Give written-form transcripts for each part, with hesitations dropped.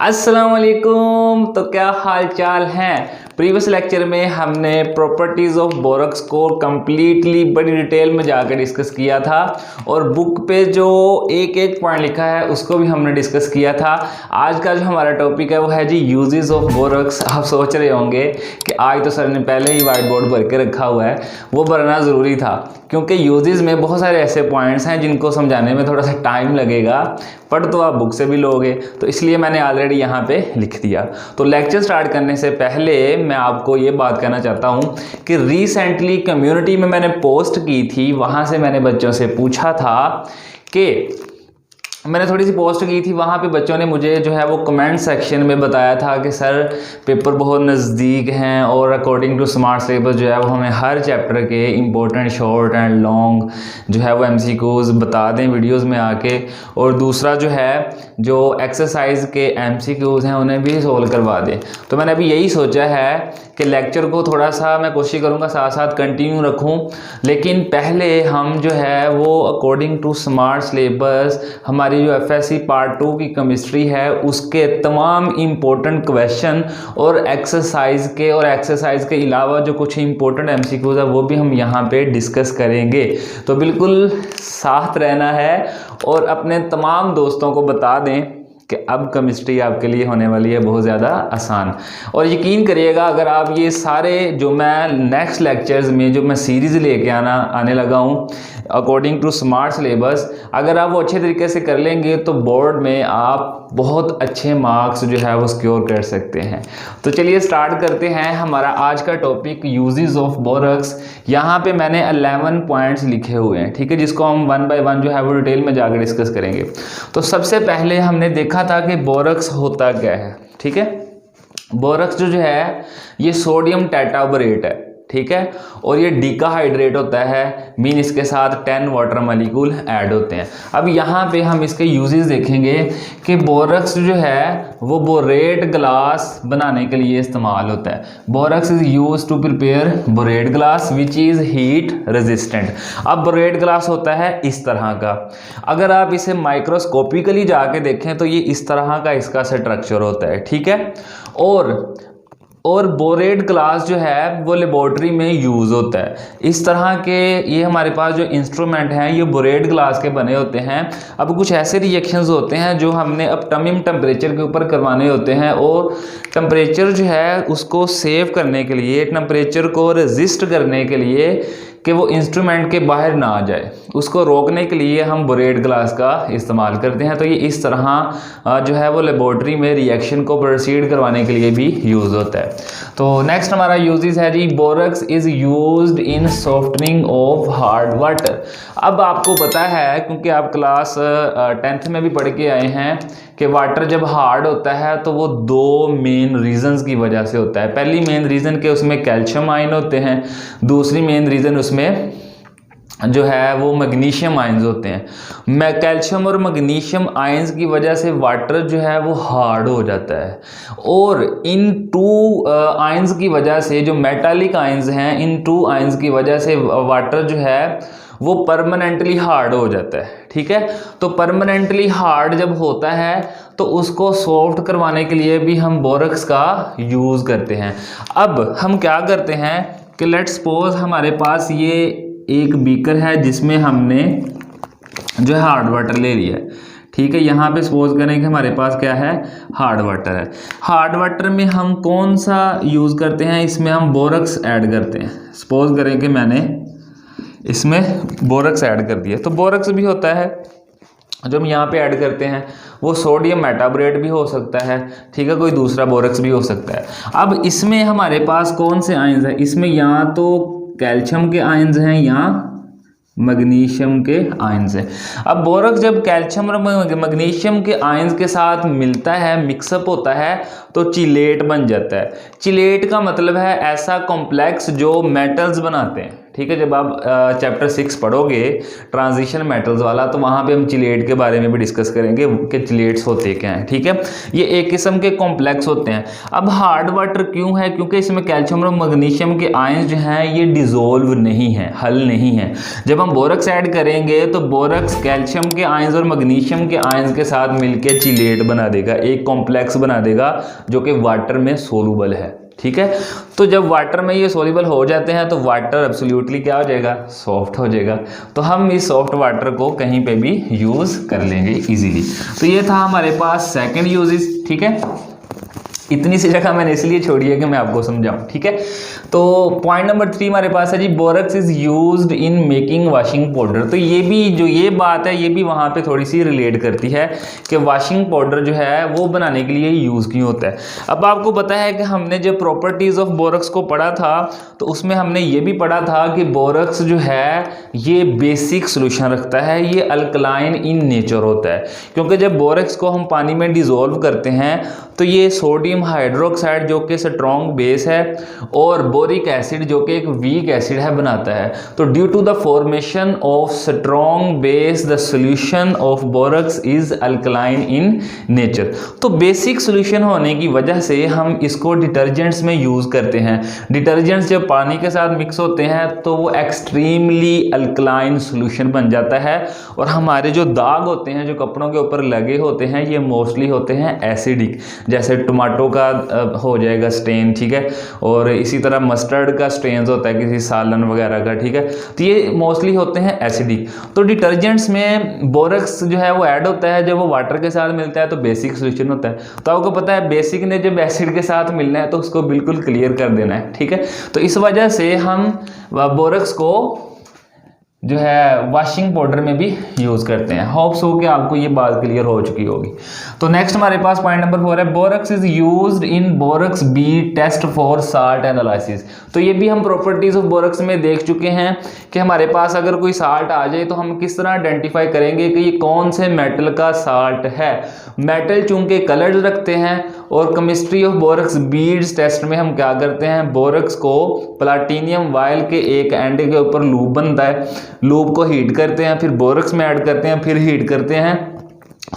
अस्सलाम वालेकुम। तो क्या हाल चाल हैं। प्रीवियस लेक्चर में हमने प्रॉपर्टीज़ ऑफ बोरक्स को कम्प्लीटली बड़ी डिटेल में जाकर डिस्कस किया था और बुक पे जो एक एक पॉइंट लिखा है उसको भी हमने डिस्कस किया था। आज का जो हमारा टॉपिक है वो है जी यूजेस ऑफ बोरक्स। आप सोच रहे होंगे कि आज तो सर ने पहले ही वाइट बोर्ड भर के रखा हुआ है, वो भरना ज़रूरी था क्योंकि यूजेस में बहुत सारे ऐसे पॉइंट्स हैं जिनको समझाने में थोड़ा सा टाइम लगेगा, पढ़ तो आप बुक से भी लोगे, तो इसलिए मैंने ऑलरेडी यहाँ पे लिख दिया। तो लेक्चर स्टार्ट करने से पहले मैं आपको ये बात कहना चाहता हूँ कि रिसेंटली कम्युनिटी में मैंने पोस्ट की थी, वहाँ से मैंने बच्चों से पूछा था कि मैंने थोड़ी सी पोस्ट की थी, वहाँ पे बच्चों ने मुझे जो है वो कमेंट सेक्शन में बताया था कि सर पेपर बहुत नज़दीक हैं और अकॉर्डिंग टू स्मार्ट सिलेबस जो है वो हमें हर चैप्टर के इम्पोर्टेंट शॉर्ट एंड लॉन्ग जो है वो एमसीक्यूज़ बता दें वीडियोस में आके, और दूसरा जो है जो एक्सरसाइज के एमसीक्यूज़ हैं उन्हें भी सोल्व करवा दें। तो मैंने अभी यही सोचा है कि लेक्चर को थोड़ा सा मैं कोशिश करूँगा साथ साथ कंटिन्यू रखूँ, लेकिन पहले हम जो है वो अकॉर्डिंग टू स्मार्ट सिलेबस हमारी जो एफएससी पार्ट 2 की केमिस्ट्री है उसके तमाम इम्पोर्टेंट क्वेश्चन और एक्सरसाइज के अलावा जो कुछ इम्पोर्टेंट एमसीक्यूज़ है वो भी हम यहाँ पे डिस्कस करेंगे। तो बिल्कुल साथ रहना है और अपने तमाम दोस्तों को बता दें कि अब केमिस्ट्री आपके लिए होने वाली है बहुत ज़्यादा आसान। और यकीन करिएगा अगर आप ये सारे जो मैं नेक्स्ट लेक्चर्स में जो मैं सीरीज़ लेके आने लगा हूँ अकॉर्डिंग टू स्मार्ट सिलेबस, अगर आप वो अच्छे तरीके से कर लेंगे तो बोर्ड में आप बहुत अच्छे मार्क्स जो है वो सिक्योर कर सकते हैं। तो चलिए स्टार्ट करते हैं हमारा आज का टॉपिक यूजेस ऑफ बोरक्स। यहाँ पे मैंने 11 पॉइंट्स लिखे हुए हैं, ठीक है, जिसको हम वन बाय वन जो है वो डिटेल में जाकर डिस्कस करेंगे। तो सबसे पहले हमने देखा था कि बोरक्स होता क्या है, ठीक है। बोरक्स जो है ये सोडियम टेट्राबोरेट है, ठीक है, और ये डीकाहाइड्रेट होता है, मीन इसके साथ 10 वाटर मॉलिक्यूल ऐड होते हैं। अब यहाँ पे हम इसके यूजेस देखेंगे कि बोरक्स जो है वो बोरेट ग्लास बनाने के लिए इस्तेमाल होता है। Borax is used to prepare borate glass which is heat resistant. अब बोरेट ग्लास होता है इस तरह का, अगर आप इसे माइक्रोस्कोपिकली जाके देखें तो ये इस तरह का इसका स्ट्रक्चर होता है, ठीक है। और बोरेट ग्लास जो है वो लेबोरेटरी में यूज़ होता है। इस तरह के ये हमारे पास जो इंस्ट्रूमेंट हैं ये बोरेट ग्लास के बने होते हैं। अब कुछ ऐसे रिएक्शंस होते हैं जो हमने ऑप्टिमम टेम्परेचर के ऊपर करवाने होते हैं, और टेम्परेचर जो है उसको सेव करने के लिए, टेम्परेचर को रेजिस्ट करने के लिए कि वो इंस्ट्रूमेंट के बाहर ना आ जाए, उसको रोकने के लिए हम बोरेट ग्लास का इस्तेमाल करते हैं। तो ये इस तरह जो है वो लेबोरेटरी में रिएक्शन को प्रोसीड करवाने के लिए भी यूज़ होता है। तो नेक्स्ट हमारा यूजेस है जी, borax is used in softening of hard water. अब आपको पता है क्योंकि आप क्लास 10th में भी पढ़ के आए हैं कि वाटर जब हार्ड होता है तो वो दो मेन रीजंस की वजह से होता है। पहली मेन रीज़न कि उसमें कैल्शियम आयन होते हैं, दूसरी मेन रीज़न उसमें जो है वो मैग्नीशियम आयंस होते हैं। कैल्शियम और मैग्नीशियम आयंस की वजह से वाटर जो है वो हार्ड हो जाता है, और इन टू आयंस की वजह से जो मेटालिक आयंस हैं, इन टू आयंस की वजह से वाटर जो है वो परमानेंटली हार्ड हो जाता है, ठीक है। तो परमानेंटली हार्ड जब होता है तो उसको सॉफ्ट करवाने के लिए भी हम बोरक्स का यूज़ करते हैं। अब हम क्या करते हैं कि लेट्स सपोज हमारे पास ये एक बीकर है जिसमें हमने जो है हार्ड वाटर ले लिया है, ठीक है। यहाँ पे सपोज करें कि हमारे पास क्या है, हार्ड वाटर है। हार्ड वाटर में हम कौन सा यूज़ करते हैं, इसमें हम बोरक्स ऐड करते हैं। सपोज करें कि मैंने इसमें बोरक्स ऐड कर दिया, तो बोरक्स भी होता है जो हम यहाँ पे ऐड करते हैं वो सोडियम मेटाबोरेट भी हो सकता है, ठीक है, कोई दूसरा बोरक्स भी हो सकता है। अब इसमें हमारे पास कौन से आयंस हैं, इसमें या तो कैल्शियम के आयंस हैं या मैग्नीशियम के आयंस हैं। अब बोरक्स जब कैल्शियम और मैग्नीशियम के आयंस के साथ मिलता है, मिक्सअप होता है, तो चिलेट बन जाता है। चिलेट का मतलब है ऐसा कॉम्प्लेक्स जो मेटल्स बनाते हैं, ठीक है। जब आप चैप्टर 6 पढ़ोगे ट्रांजिशन मेटल्स वाला, तो वहाँ पे हम चिलेट के बारे में भी डिस्कस करेंगे कि चिलेट्स होते क्या हैं, ठीक है। ये एक किस्म के कॉम्प्लेक्स होते हैं। अब हार्ड वाटर क्यों है? क्योंकि इसमें कैल्शियम और मैग्नीशियम के आयंस जो हैं ये डिसॉल्व नहीं है, हल नहीं है। जब हम बोरक्स ऐड करेंगे तो बोरक्स कैल्शियम के आयंस और मैग्नीशियम के आयंस के साथ मिलकर चिलेट बना देगा, एक कॉम्प्लेक्स बना देगा जो कि वाटर में सोलूबल है, ठीक है। तो जब वाटर में ये सोल्यूबल हो जाते हैं तो वाटर एब्सोल्युटली क्या हो जाएगा? सॉफ्ट हो जाएगा। तो हम इस सॉफ्ट वाटर को कहीं पे भी यूज़ कर लेंगे इजीली। तो ये था हमारे पास सेकंड यूजेस, ठीक है। इतनी सी जगह मैंने इसलिए छोड़ी है कि मैं आपको समझाऊं, ठीक है। तो पॉइंट नंबर 3 हमारे पास है जी, borax is used in making washing powder. तो ये भी जो ये बात है ये भी वहाँ पे थोड़ी सी रिलेट करती है कि वॉशिंग पाउडर जो है वो बनाने के लिए यूज़ क्यों होता है। अब आपको पता है कि हमने जो प्रॉपर्टीज़ ऑफ बोरक्स को पढ़ा था तो उसमें हमने ये भी पढ़ा था कि बोरक्स जो है ये बेसिक सोल्यूशन रखता है, ये अल्कलाइन इन नेचर होता है। क्योंकि जब बोरक्स को हम पानी में डिज़ोल्व करते हैं तो ये सोडियम हाइड्रोक्साइड जो कि स्ट्रॉन्ग बेस है और बोरिक एसिड जो कि एक वीक एसिड है बनाता है। तो due to the formation of strong base the solution of borax is alkaline in nature. तो बेसिक सॉल्यूशन होने की वजह से हम इसको डिटर्जेंट्स में यूज़ करते हैं। डिटर्जेंट्स जब पानी के साथ मिक्स होते हैं तो वो एक्सट्रीमली अल्कलाइन सॉल्यूशन बन जाता है और हमारे जो दाग होते हैं जो कपड़ों के ऊपर लगे होते हैं ये मोस्टली होते हैं एसिडिक, जैसे टमाटो का हो जाएगा स्टेन, ठीक है। और इसी तरह मस्टर्ड का स्टेन्स होता है किसी सालन वगैरह का, ठीक है। तो ये मोस्टली होते हैं एसिडिक। तो डिटर्जेंट्स में बोरक्स जो है वो ऐड होता है, जब वो वाटर के साथ मिलता है तो बेसिक सोल्यूशन होता है। तो आपको पता है बेसिक ने जब एसिड के साथ मिलना है तो उसको बिल्कुल क्लियर कर देना है, ठीक है। तो इस वजह से हम बोरक्स को जो है वॉशिंग पाउडर में भी यूज़ करते हैं। होप्स हो कि आपको ये बात क्लियर हो चुकी होगी। तो नेक्स्ट हमारे पास पॉइंट नंबर 4 है, borax is used in borax bead test for salt analysis. तो ये भी हम प्रॉपर्टीज ऑफ बोरक्स में देख चुके हैं कि हमारे पास अगर कोई साल्ट आ जाए तो हम किस तरह आइडेंटिफाई करेंगे कि ये कौन से मेटल का साल्ट है। मेटल चूंकि कलर्स रखते हैं और chemistry of borax beads test में हम क्या करते हैं, बोरक्स को प्लाटिनियम वायल के एक एंड के ऊपर लूप बनता है, लूप को हीट करते हैं, फिर बोरक्स में ऐड करते हैं, फिर हीट करते हैं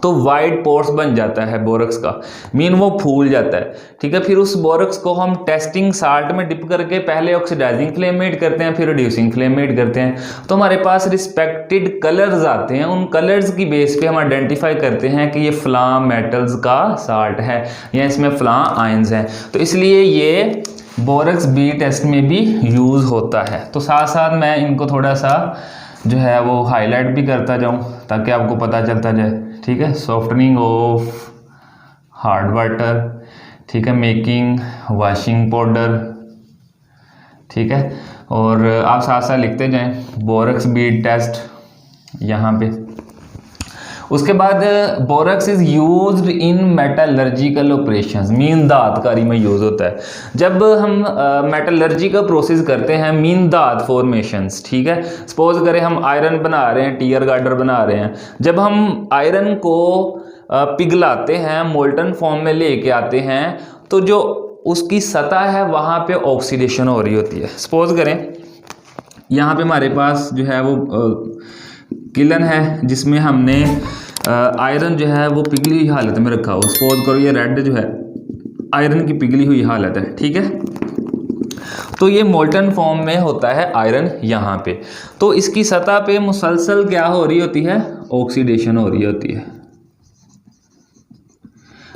तो वाइट पोर्स बन जाता है बोरक्स का, मीन वो फूल जाता है, ठीक है। फिर उस बोरक्स को हम टेस्टिंग साल्ट में डिप करके पहले ऑक्सीडाइजिंग फ्लेम में हीट करते हैं, फिर रिड्यूसिंग फ्लेम में हीट करते हैं। तो हमारे पास रिस्पेक्टेड कलर्स आते हैं, उन कलर्स की बेस पे हम आइडेंटिफाई करते हैं कि ये फलां मेटल्स का साल्ट है या इसमें फलां आयंस हैं। तो इसलिए ये बोरक्स बी टेस्ट में भी यूज़ होता है। तो साथ साथ मैं इनको थोड़ा सा जो है वो हाईलाइट भी करता जाऊं ताकि आपको पता चलता जाए, ठीक है। सॉफ्टनिंग ऑफ हार्ड वाटर, ठीक है, मेकिंग वॉशिंग पाउडर, ठीक है। और आप साथ साथ लिखते जाएं बोरक्स बी टेस्ट यहाँ पे। उसके बाद borax is used in metallurgical operations, mean धातकारी में यूज होता है। जब हम मेटलर्जी का प्रोसेस करते हैं, मीन धात फॉर्मेशंस, ठीक है। सपोज करें हम आयरन बना रहे हैं, टीयर गार्डर बना रहे हैं, जब हम आयरन को पिघलाते हैं, मोल्टन फॉर्म में लेके आते हैं तो जो उसकी सतह है वहाँ पे ऑक्सीडेशन हो रही होती है। सपोज करें यहाँ पे हमारे पास जो है वो किलन है जिसमें हमने आयरन जो है वो पिघली हुई हालत में रखा हो। सपोज करो ये रेड जो है आयरन की पिघली हुई हालत है, ठीक है। तो ये मोल्टन फॉर्म में होता है आयरन यहाँ पे। तो इसकी सतह पे मुसलसल क्या हो रही होती है, ऑक्सीडेशन हो रही होती है।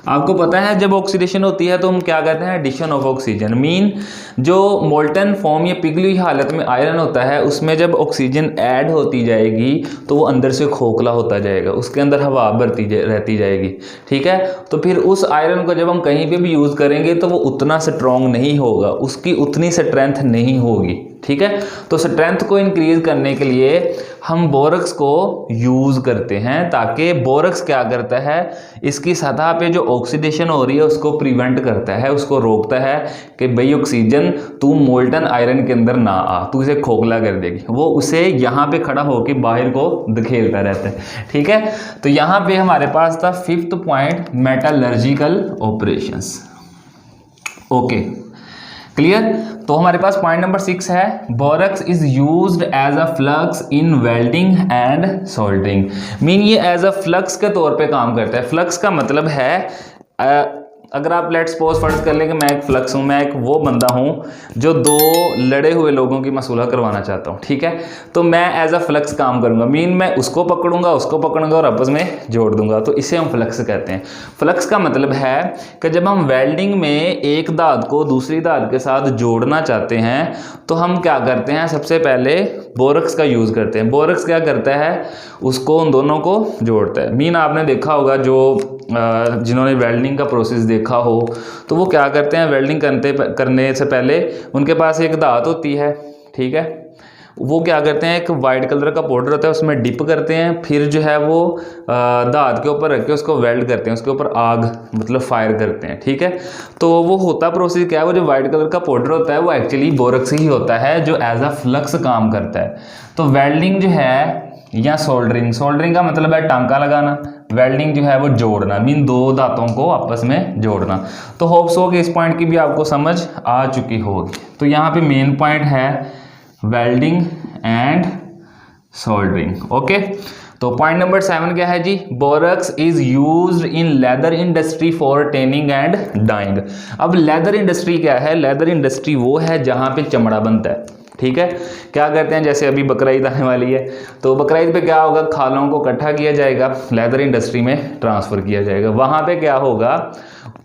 आपको पता है जब ऑक्सीडेशन होती है तो हम क्या कहते हैं, एडिशन ऑफ ऑक्सीजन। मीन जो मोल्टन फॉर्म या पिघली हुई हालत में आयरन होता है उसमें जब ऑक्सीजन ऐड होती जाएगी तो वो अंदर से खोखला होता जाएगा, उसके अंदर हवा भरती रहती जाएगी, ठीक है। तो फिर उस आयरन को जब हम कहीं पे भी यूज़ करेंगे तो वो उतना स्ट्रॉन्ग नहीं होगा, उसकी उतनी स्ट्रेंथ नहीं होगी, ठीक है। तो स्ट्रेंथ को इंक्रीज करने के लिए हम बोरक्स को यूज़ करते हैं ताकि बोरक्स क्या करता है, इसकी सतह पे जो ऑक्सीडेशन हो रही है उसको प्रिवेंट करता है, उसको रोकता है कि भाई ऑक्सीजन तू मोल्टन आयरन के अंदर ना आ, तू इसे खोखला कर देगी। वो उसे यहाँ पे खड़ा होकर बाहर को धकेलता रहता है, ठीक है। तो यहाँ पे हमारे पास था 5th point, metallurgical operations. Okay, clear. तो हमारे पास पॉइंट नंबर 6 है, borax is used as a flux in welding and soldering. Mean ये एज अ फ्लक्स के तौर पे काम करता है। फ्लक्स का मतलब है अगर आप लेट्स सपोज फर्ज कर लें कि मैं एक फ्लक्स हूँ, मैं एक वो बंदा हूँ जो दो लड़े हुए लोगों की मसलह करवाना चाहता हूँ, ठीक है। तो मैं एज अ फ्लक्स काम करूँगा, मीन मैं उसको पकड़ूंगा और आपस में जोड़ दूंगा, तो इसे हम फ्लक्स कहते हैं। फ्लक्स का मतलब है कि जब हम वेल्डिंग में एक धात को दूसरी धात के साथ जोड़ना चाहते हैं तो हम क्या करते हैं, सबसे पहले बोरक्स का यूज़ करते हैं। बोरक्स क्या करता है, उसको उन दोनों को जोड़ता है। मीन आपने देखा होगा जो जिन्होंने वेल्डिंग का प्रोसेस देखा हो तो वो क्या करते हैं, वेल्डिंग करने से पहले उनके पास एक धात होती है, ठीक है। वो क्या करते हैं, एक वाइट कलर का पाउडर होता है उसमें डिप करते हैं, फिर जो है वो धात के ऊपर रख के उसको वेल्ड करते हैं, उसके ऊपर आग मतलब फायर करते हैं, ठीक है। तो वो होता प्रोसेस क्या है, वो जो वाइट कलर का पाउडर होता है वो एक्चुअली बोरक्स ही होता है जो एज अ फ्लक्स काम करता है। तो वेल्डिंग जो है या सोल्डरिंग का मतलब है टांका लगाना, वेल्डिंग जो है वो जोड़ना, मीन दो धातों को आपस में जोड़ना। तो होप्स हो कि इस पॉइंट की भी आपको समझ आ चुकी होगी। तो यहाँ पे मेन पॉइंट है वेल्डिंग एंड सोल्डरिंग, ओके। तो पॉइंट नंबर 7 क्या है जी, borax is used in leather industry for tanning and dyeing. अब लेदर इंडस्ट्री क्या है, लेदर इंडस्ट्री वो है जहाँ पे चमड़ा बनता है, ठीक है। क्या करते हैं, जैसे अभी बकरा ईद आने वाली है तो बकरा ईद पे क्या होगा, खालों को इकट्ठा किया जाएगा, लेदर इंडस्ट्री में ट्रांसफ़र किया जाएगा। वहाँ पे क्या होगा,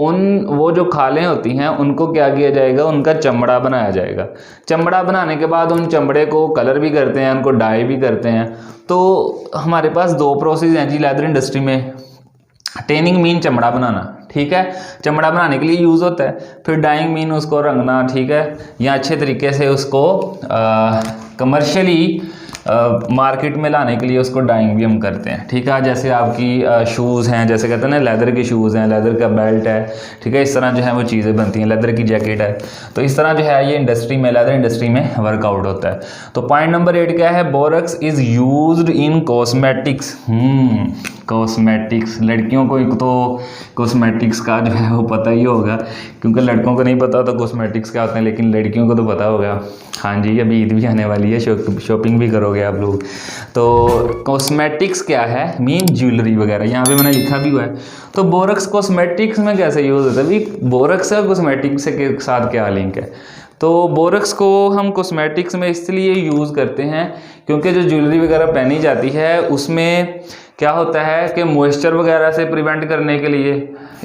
वो जो खालें होती हैं उनको क्या किया जाएगा, उनका चमड़ा बनाया जाएगा। चमड़ा बनाने के बाद उन चमड़े को कलर भी करते हैं, उनको डाई भी करते हैं। तो हमारे पास दो प्रोसेस हैं जी लेदर इंडस्ट्री में। टेनिंग मीन चमड़ा बनाना, ठीक है, चमड़ा बनाने के लिए यूज़ होता है। फिर डाइंग मीन उसको रंगना, ठीक है, या अच्छे तरीके से उसको कमर्शियली मार्केट में लाने के लिए उसको डाइंग भी हम करते हैं, ठीक है। जैसे आपकी शूज़ हैं, जैसे कहते हैं ना लेदर के शूज़ हैं, लेदर का बेल्ट है, ठीक है, इस तरह जो है वो चीज़ें बनती हैं, लेदर की जैकेट है। तो इस तरह जो है ये इंडस्ट्री में, लेदर इंडस्ट्री में वर्कआउट होता है। तो पॉइंट नंबर 8 क्या है, borax is used in cosmetics. Cosmetics, लड़कियों को एक तो कॉस्मेटिक्स का जो है वो पता ही होगा, क्योंकि लड़कों को नहीं पता तो कॉस्मेटिक्स क्या होते हैं, लेकिन लड़कियों को तो पता होगा। हाँ जी, अभी ईद भी आने वाली है, शॉपिंग भी करोगे आप लोग। तो कॉस्मेटिक्स क्या है, मीन ज्वेलरी वगैरह, यहाँ पे मैंने लिखा भी हुआ है। तो बोरक्स कॉस्मेटिक्स में कैसे यूज़ होता है भाई, बोरक्स का कॉस्मेटिक्स के साथ क्या लिंक है। तो बोरक्स को हम कॉस्मेटिक्स में इसलिए यूज़ करते हैं क्योंकि जो ज्वेलरी वगैरह पहनी जाती है उसमें क्या होता है कि मॉइस्चर वगैरह से प्रिवेंट करने के लिए,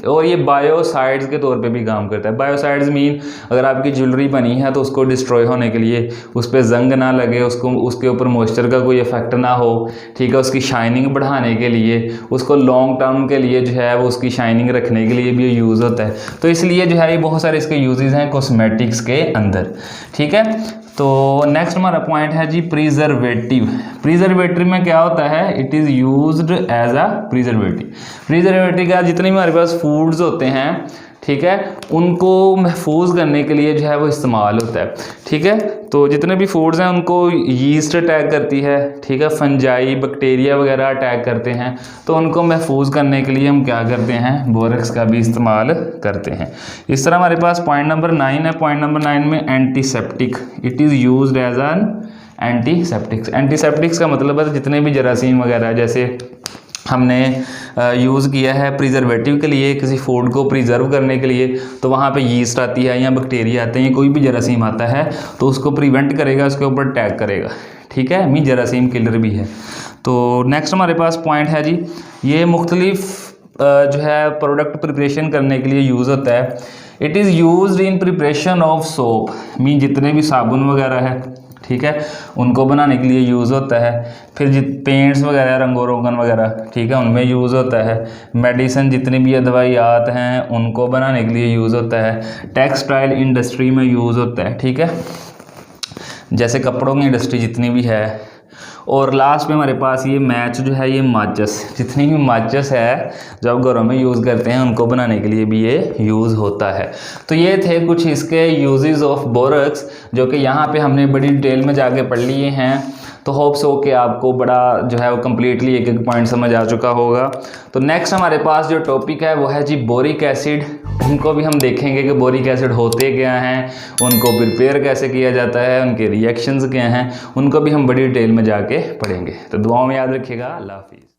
और ये बायोसाइड्स के तौर पे भी काम करता है। बायोसाइड्स मीन अगर आपकी ज्वेलरी बनी है तो उसको डिस्ट्रॉय होने के लिए, उस पर जंग ना लगे, उसके ऊपर मॉइस्चर का कोई इफेक्ट ना हो, ठीक है, उसकी शाइनिंग बढ़ाने के लिए, उसको लॉन्ग टर्म के लिए जो है वो उसकी शाइनिंग रखने के लिए भी यूज़ होता है। तो इसलिए जो है ये बहुत सारे इसके यूजेस हैं कॉस्मेटिक्स के अंदर, ठीक है। तो नेक्स्ट हमारा पॉइंट है जी प्रिजर्वेटिव। प्रिजर्वेटिव में क्या होता है, it is used as a preservative. Preservative का जितने भी हमारे पास फूड्स होते हैं, ठीक है, उनको महफूज करने के लिए जो है वो इस्तेमाल होता है, ठीक है। तो जितने भी फूड्स हैं उनको यीस्ट अटैक करती है, ठीक है, फंजाई बैक्टीरिया वगैरह अटैक करते हैं, तो उनको महफूज करने के लिए हम क्या करते हैं, बोरक्स का भी इस्तेमाल करते हैं। इस तरह हमारे पास पॉइंट नंबर 9 है। पॉइंट नंबर 9 में antiseptic, it is used as an antiseptics. Antiseptics का मतलब है जितने भी जरासीम वगैरह जैसे हमने यूज़ किया है प्रिजर्वेटिव के लिए, किसी फूड को प्रिजर्व करने के लिए, तो वहाँ पे यीस्ट आती है या बैक्टीरिया आते हैं, कोई भी जरासीम आता है तो उसको प्रिवेंट करेगा, उसके ऊपर अटैक करेगा, ठीक है, मीन जरासीम किलर भी है। तो नेक्स्ट हमारे पास पॉइंट है जी, ये मुख्तलिफ जो है प्रोडक्ट प्रिपरेशन करने के लिए यूज़ होता है। It is used in preparation of soap, mean जितने भी साबुन वगैरह है, ठीक है, उनको बनाने के लिए यूज़ होता है। फिर पेंट्स वगैरह, रंगो रोगन वगैरह, ठीक है, उनमें यूज़ होता है। मेडिसिन जितनी भी दवाइयात हैं उनको बनाने के लिए यूज़ होता है। टेक्सटाइल इंडस्ट्री में यूज़ होता है, ठीक है, जैसे कपड़ों की इंडस्ट्री जितनी भी है। और लास्ट में हमारे पास ये मैच जो है, ये माचिस, जितनी भी माचिस है जो आप घरों में यूज़ करते हैं उनको बनाने के लिए भी ये यूज़ होता है। तो ये थे कुछ इसके यूजेस ऑफ बोरक्स जो कि यहाँ पे हमने बड़ी डिटेल में जाके पढ़ लिए हैं। तो होप सो कि आपको बड़ा जो है वो कम्प्लीटली एक एक पॉइंट समझ आ चुका होगा। तो नेक्स्ट हमारे पास जो टॉपिक है वो है जी बोरिक एसिड। उनको भी हम देखेंगे कि बोरिक एसिड होते क्या हैं, उनको प्रिपेयर कैसे किया जाता है, उनके रिएक्शंस क्या हैं, उनको भी हम बड़ी डिटेल में जाके पढ़ेंगे। तो दुआओं में याद रखिएगा। अल्लाह हाफिज़।